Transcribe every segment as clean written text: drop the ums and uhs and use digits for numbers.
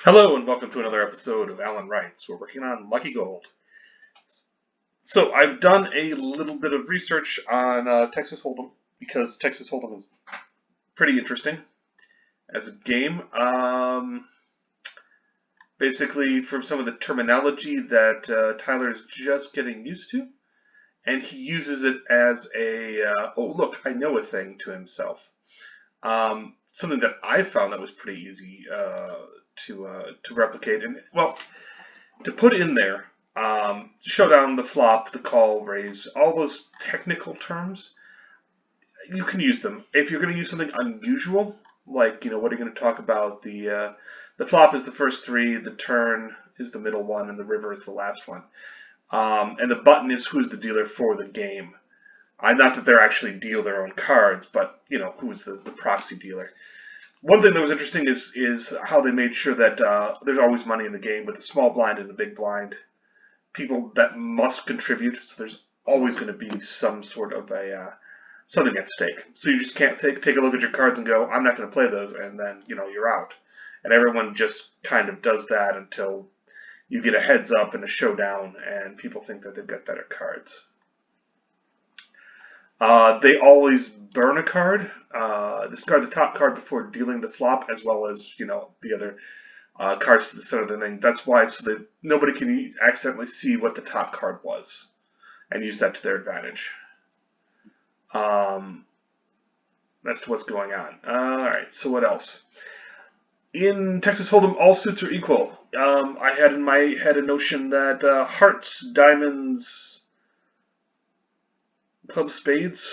Hello and welcome to another episode of Alan Writes. We're working on Lucky Gold. So I've done a little bit of research on Texas Hold'em because Texas Hold'em is pretty interesting as a game. Basically, for some of the terminology that Tyler's just getting used to, and he uses it as a oh look, I know a thing to himself. Something that I found that was pretty easy to replicate, and well, to put in there, showdown, the flop, the call, raise, all those technical terms, you can use them. If you're going to use something unusual, like, what are you going to talk about? The flop is the first three, the turn is the middle one, and the river is the last one. And the button is who's the dealer for the game. Not that they're actually deal their own cards, but, who's the proxy dealer. One thing that was interesting is how they made sure that there's always money in the game with a small blind and a big blind. People that must contribute, so there's always going to be some sort of a something at stake. So you just can't take a look at your cards and go, I'm not going to play those, and then you're out. And everyone just kind of does that until you get a heads up and a showdown, and people think that they've got better cards. They always burn a card, discard the top card before dealing the flop, as well as the other cards to the center of the thing. That's why, so that nobody can accidentally see what the top card was and use that to their advantage. That's to what's going on. Alright, so what else? In Texas Hold'em, all suits are equal. I had in my head a notion that hearts, diamonds, clubs, spades,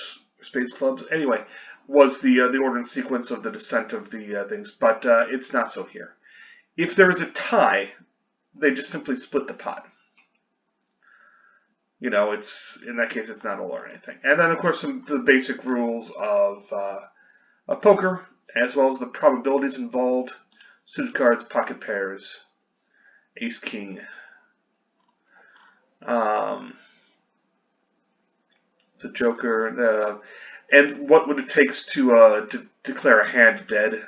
clubs, anyway, was the order and sequence of the descent of the things, but it's not so here. If there is a tie, they just simply split the pot. It's in that case it's not all or anything. And then of course the basic rules of poker, as well as the probabilities involved: suited cards, pocket pairs, ace king. The joker, and what would it take to declare a hand dead.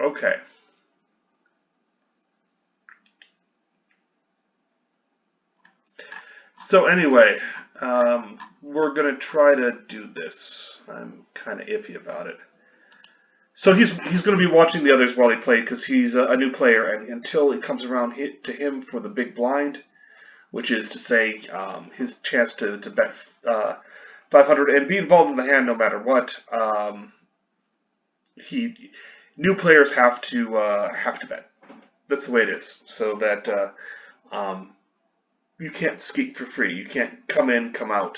Okay. So anyway, we're going to try to do this. I'm kind of iffy about it. So he's going to be watching the others while they play because he's a new player, and until it comes around to him for the big blind, which is to say his chance to bet 500 and be involved in the hand no matter what, new players have to bet. That's the way it is, so that you can't skate for free. You can't come in, come out,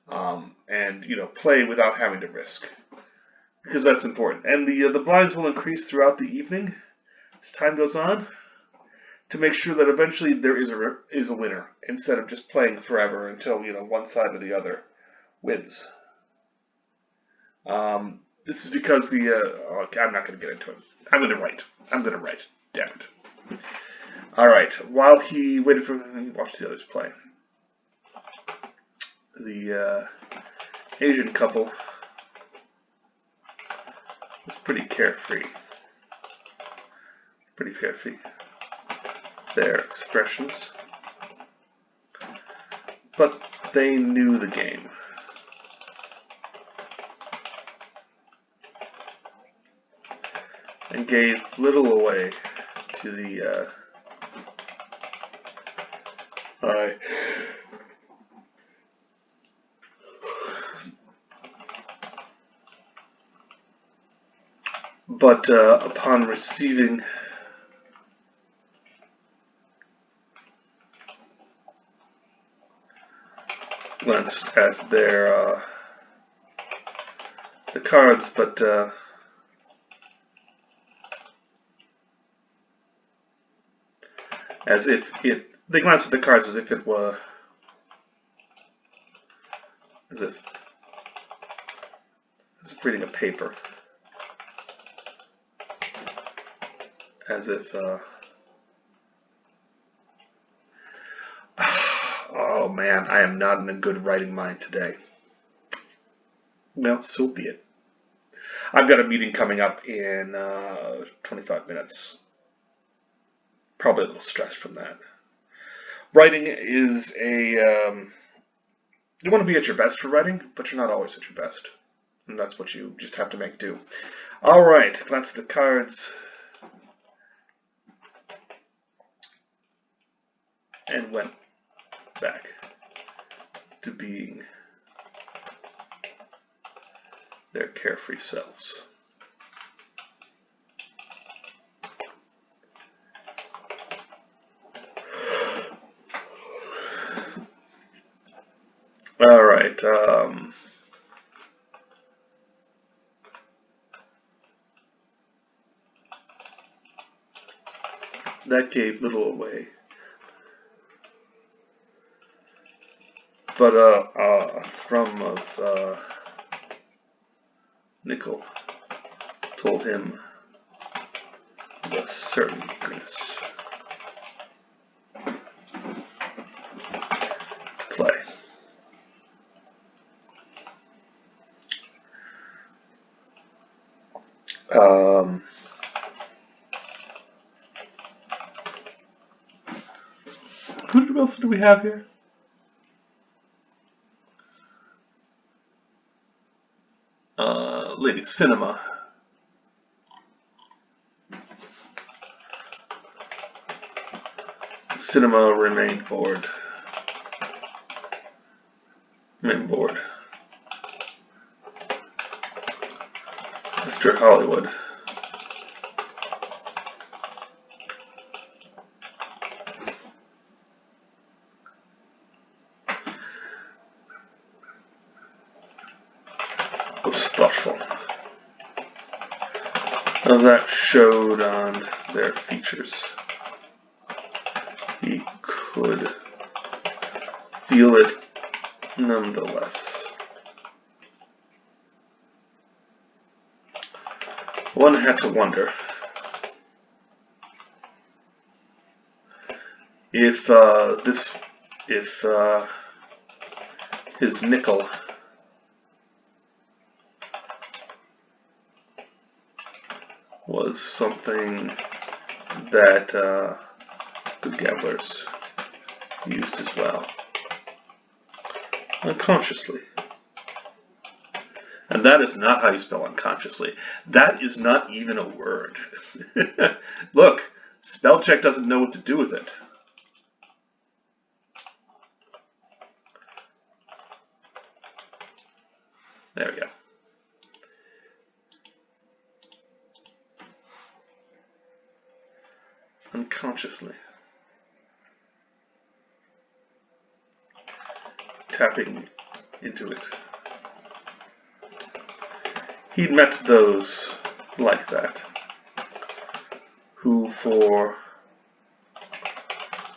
and play without having to risk, because that's important. And the blinds will increase throughout the evening as time goes on to make sure that eventually there is a winner, instead of just playing forever until one side or the other wins. This is because okay, I'm not going to get into it. I'm going to write. Damn it. All right. While he waited for me, watched the others play. The Asian couple was pretty carefree. Their expressions, but they knew the game. And gave little away to the but upon receiving glanced at their the cards, but as if they glanced at the cards as if it were as if reading a paper, as if oh man, man, I am not in a good writing mind today. Well, so be it. I've got a meeting coming up in 25 minutes. Probably a little stressed from that. Writing is you want to be at your best for writing, but you're not always at your best. And that's what you just have to make do. All right, glance at the cards. And went back to being their carefree selves. All right. That gave little away. But a thrum of nickel told him with certainness to play. Who else do we have here? Lady Cinema. Cinema remained bored. Remained bored. Mr. Hollywood. Was thoughtful. And that showed on their features. He could feel it nonetheless. One had to wonder if his nickel was something that good gamblers used as well, unconsciously. And that is not how you spell unconsciously. That is not even a word. Look, spell check doesn't know what to do with it. There we go. Unconsciously. Tapping into it. He'd met those like that, who for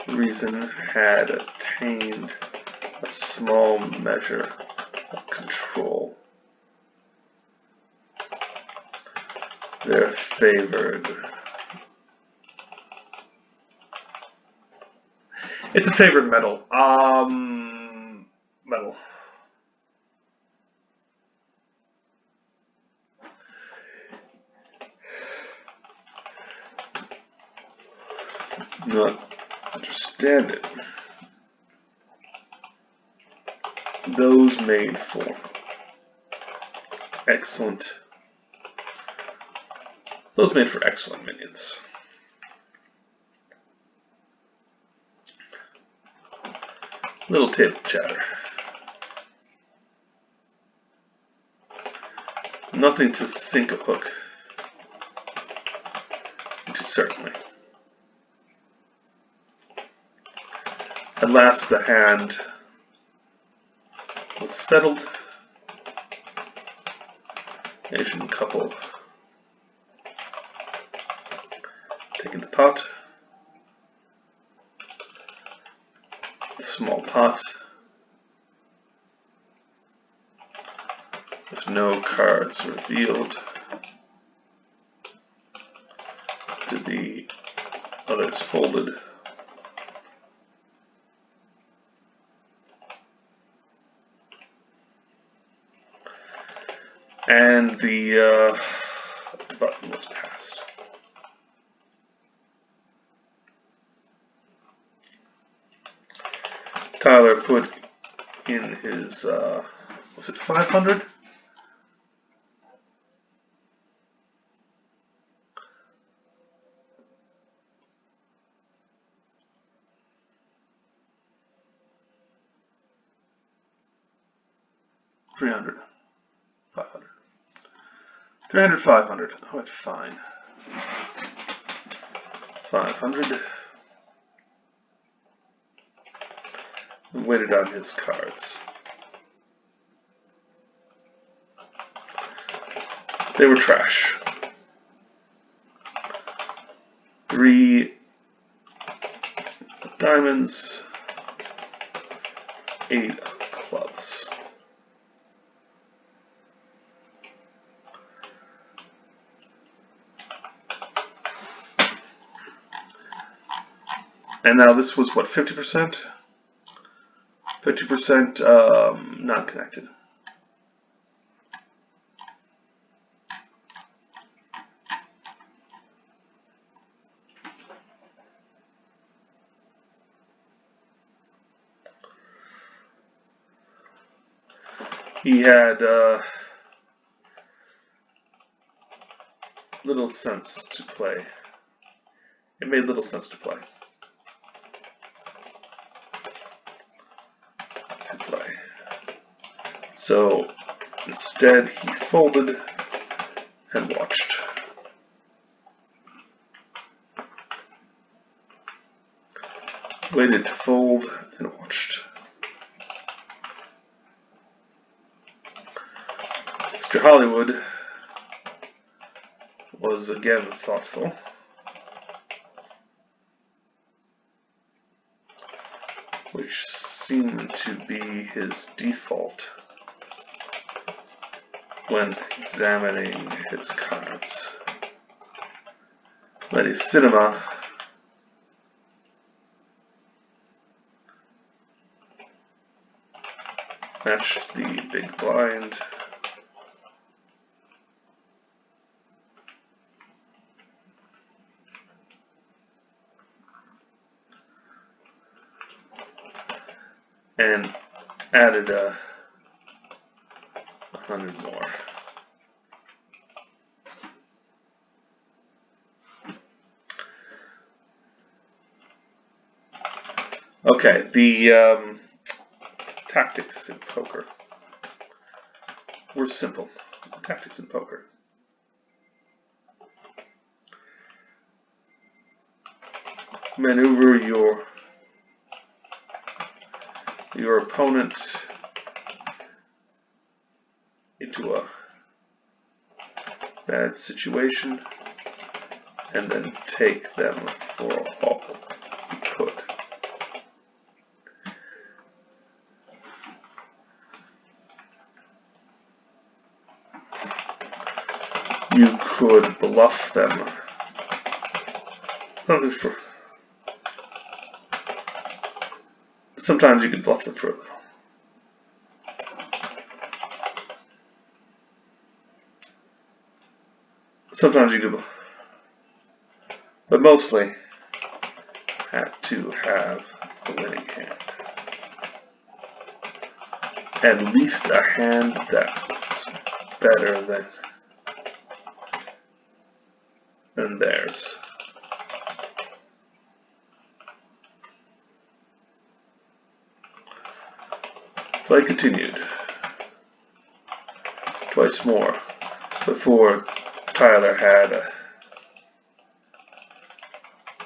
reason had attained a small measure of control. They're favored. It's a favored metal. Metal. Not understand it. Those made for excellent. Those made for excellent minions. Little table chatter. Nothing to sink a hook into, certainly. At last the hand was settled. Asian couple taking the pot. The small pot with no cards revealed to the others folded. And the button was passed. Tyler put in his, was it 500? $300, $500, $300, $500. Oh, it's fine. 500. And waited on his cards. They were trash. 3 diamonds, 8 clubs. And now this was what, 50%? 50% not connected. He had little sense to play. It made little sense to play. So instead he folded and watched. Waited to fold and watched. Mr. Hollywood was again thoughtful. Which seemed to be his default when examining his cards. Lady Cinema matched the big blind. And added 100 more. Okay, the tactics in poker were simple. Tactics in poker. Maneuver your opponent into a bad situation and then take them for all you could. You could bluff them. Sometimes you could bluff them for a little. Sometimes you could, but mostly had to have a winning hand. At least a hand that was better than theirs. Play continued. Twice more before Tyler had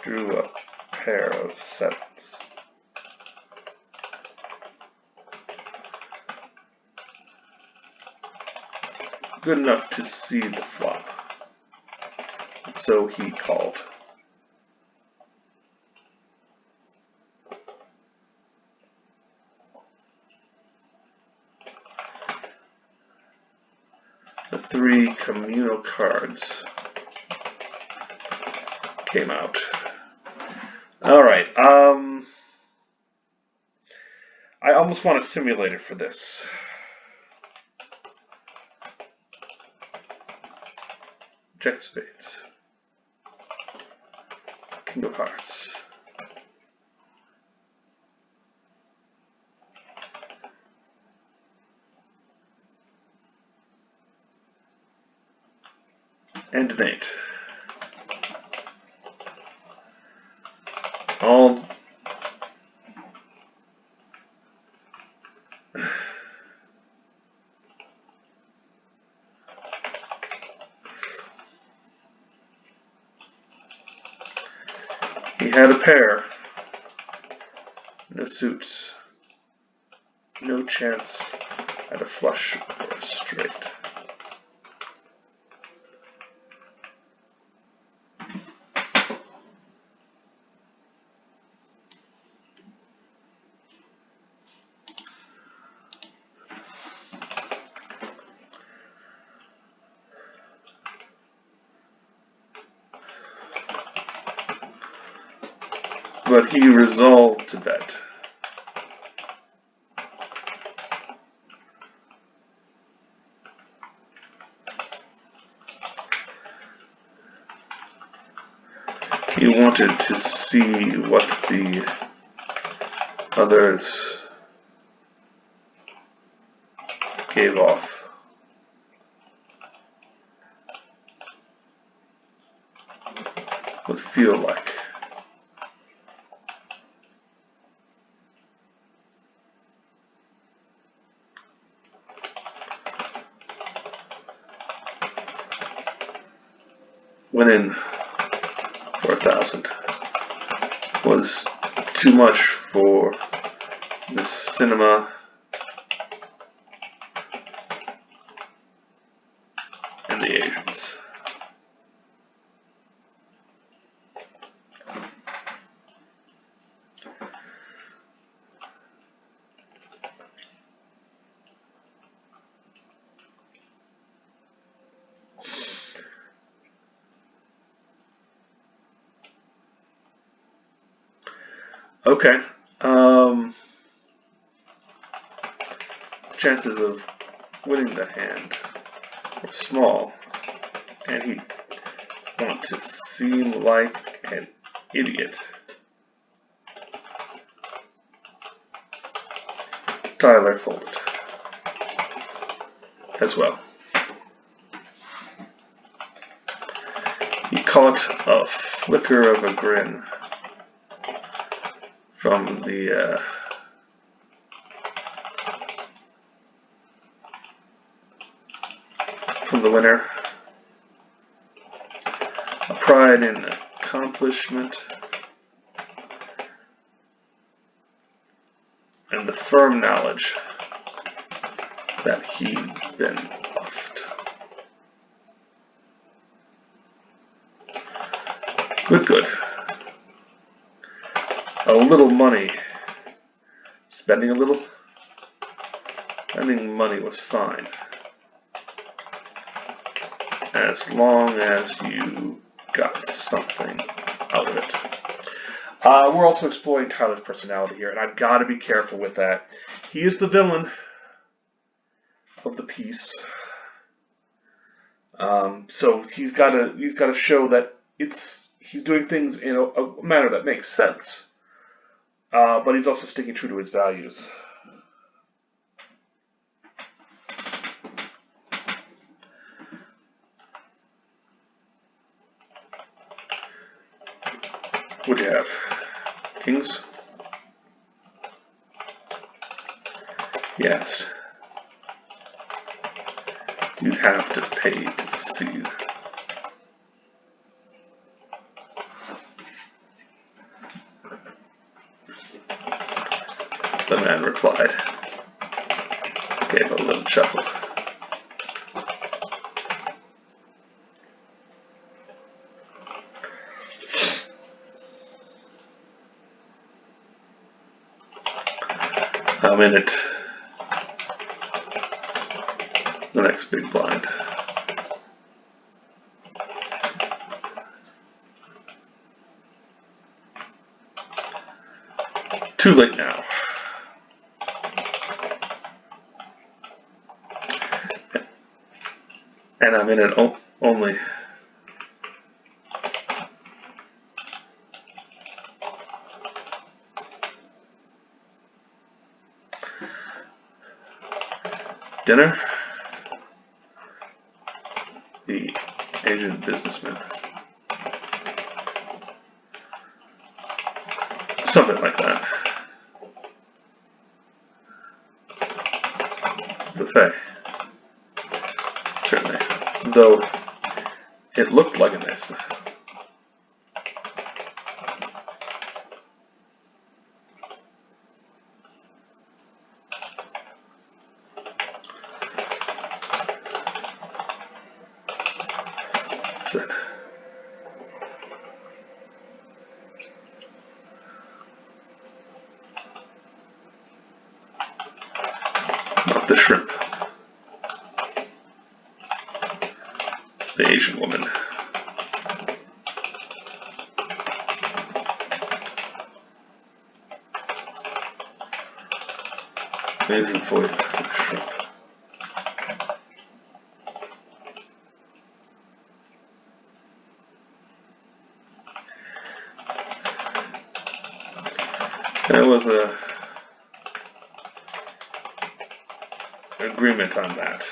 drew a pair of sevens. Good enough to see the flop. And so he called. The 3 communal cards came out. Alright, I almost want a simulator for this. Jack of spades. King of hearts. And an 8. All he had a pair. No suits. No chance at a flush or a straight. But he resolved to bet. He wanted to see what the others gave off. Would feel like. Went in for 1,000. Was too much for the cinema and the Asians. Okay. Chances of winning the hand were small, and he'd want to seem like an idiot. Tyler folded as well. He caught a flicker of a grin from the winner. A pride in accomplishment and the firm knowledge that he'd been bluffed. Good. A little money. Spending a little? Spending money was fine. As long as you got something out of it. We're also exploring Tyler's personality here, and I've got to be careful with that. He is the villain of the piece, so he's got to show that he's doing things in a manner that makes sense, but he's also sticking true to his values. What do you have? Kings? Yes. You'd have to pay to see. The man replied, gave a little chuckle. I'm in it. The next big blind. Too late now. And I'm in it only dinner. The Asian businessman. Something like that. Buffet. Certainly. Though it looked like a nice man. That's it. Not the shrimp. The Asian woman. Amazing for you, shrimp. There was a agreement on that,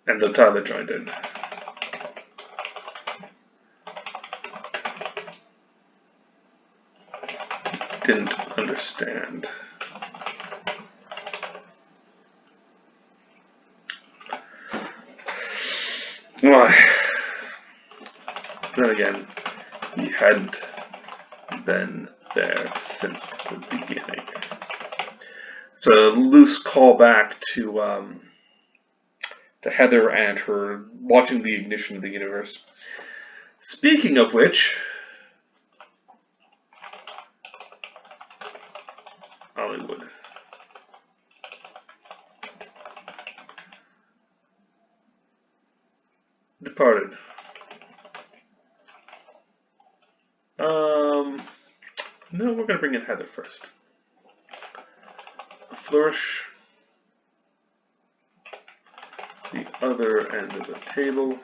and the Tyler joined in. Didn't understand. Why? Then again, he hadn't been there since the beginning. It's a loose callback to Heather and her watching the ignition of the universe. Speaking of which, Hollywood. Departed. No, we're gonna bring in Heather first. A flourish. The other end of the table.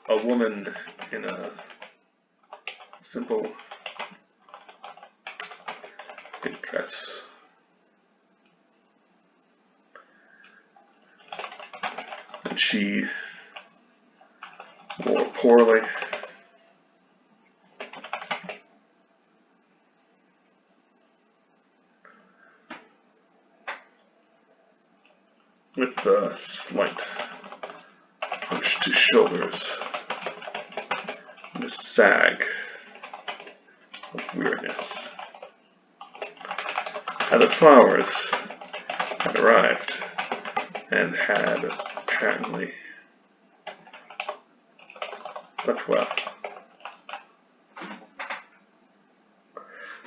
A woman in a simple pink dress. And she wore poorly. With a slight hunch to shoulders and a sag of weirdness. Other flowers had arrived and had apparently left well.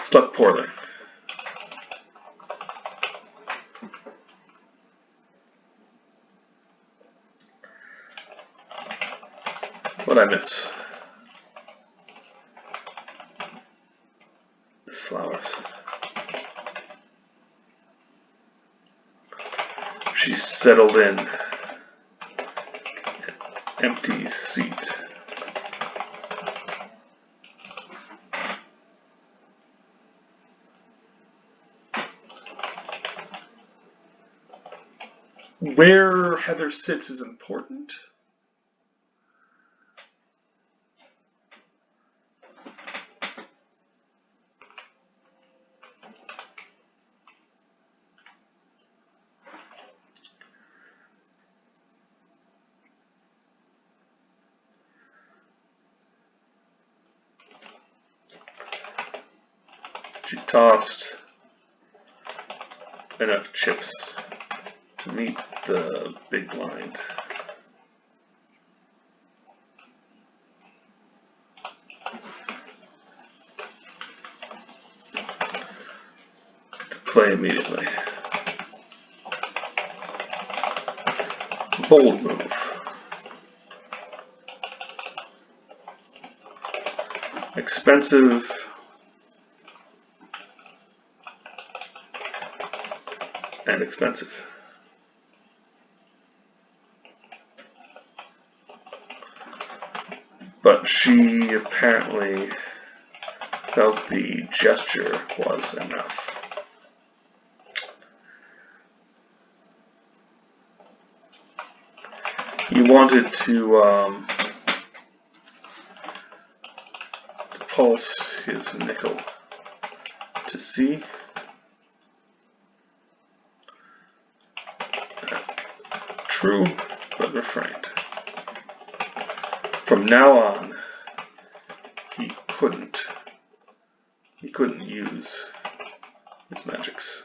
Slept poorly. What'd I miss? These flowers. She settled in an empty seat. Where Heather sits is important. She tossed enough chips to meet the big blind. To play immediately. Bold move. Expensive. And expensive. But she apparently felt the gesture was enough. He wanted to pulse his nickel to see. True, but refrained. From now on, he couldn't use his magics.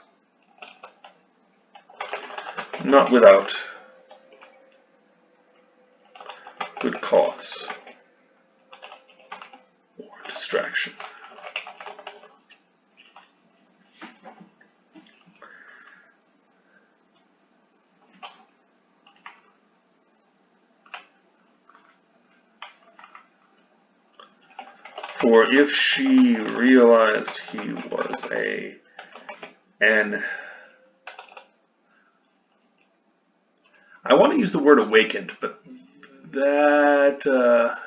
Not without good cause or distraction. For if she realized he was I want to use the word awakened, but that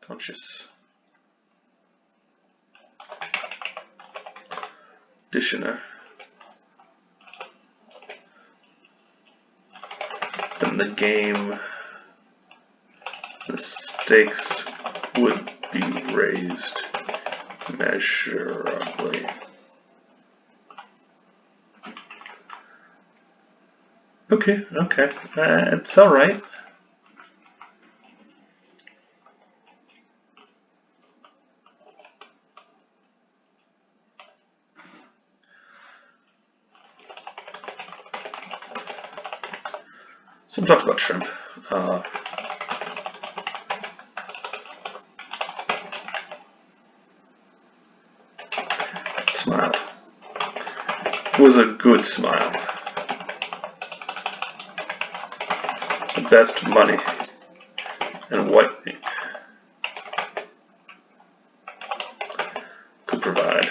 conscious practitioner, then the stakes would be raised measurably. Okay, it's all right. So I'm talking about shrimp. Smile. It was a good smile. The best money and whitening could provide.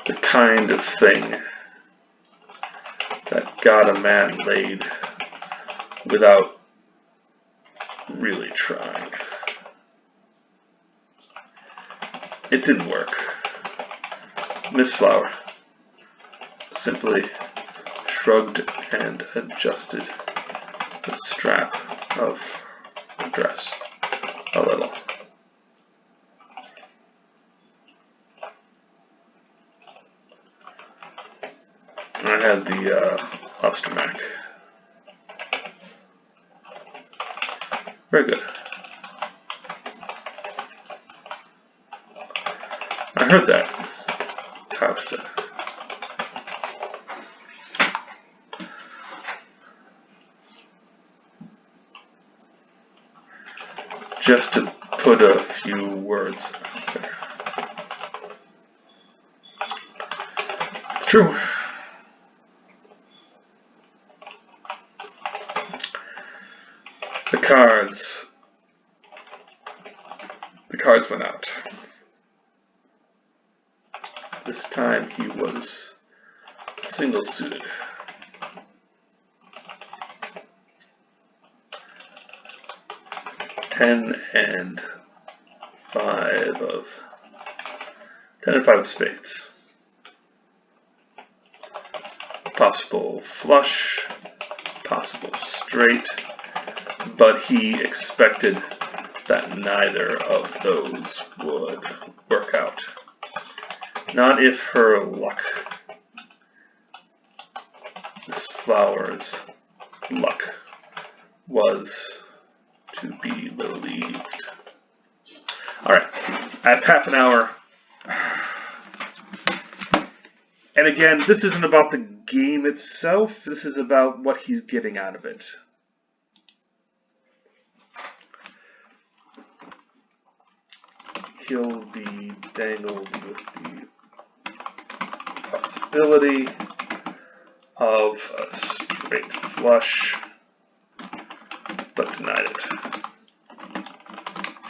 The kind of thing that got a man laid without really trying. It didn't work. Miss Flower simply shrugged and adjusted the strap of the dress a little. I had the Ostermac. Very good. I heard that. Tyler said. Just to put a few words out there. It's true. The cards went out. This time he was single suited. 10 and 5 of spades. Possible flush, possible straight, but he expected that neither of those would work out. Not if her luck, Miss Flower's luck, was to be believed. Alright, that's half an hour. And again, this isn't about the game itself, this is about what he's getting out of it. He'll be dangled with the possibility of a straight flush, but denied it.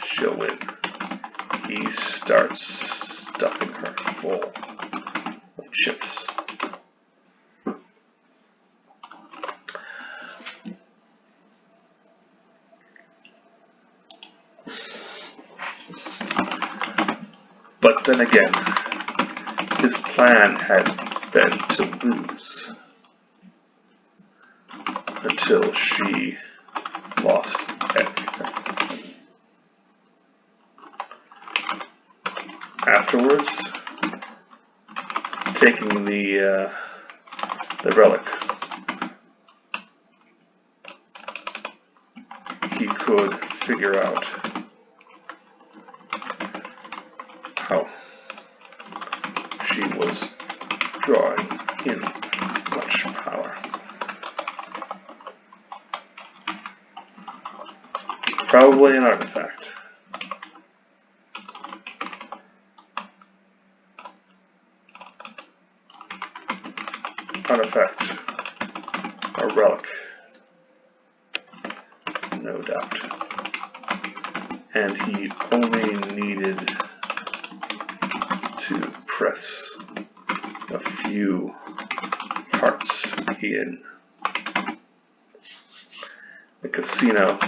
She'll win. He starts stuffing her full of chips. But then again, his plan had been to lose until she lost everything. Afterwards, taking the relic, he could figure out how she was drawing in much power. Probably an artifact. A relic, no doubt. And he only needed to press a few hearts in the casino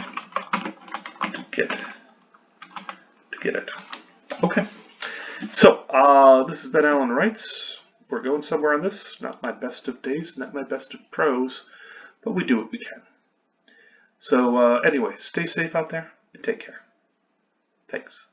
to get it. Okay, so this has been Alan Wrights. We're going somewhere on this. Not my best of days, not my best of pros, but we do what we can. So anyway, stay safe out there and take care. Thanks.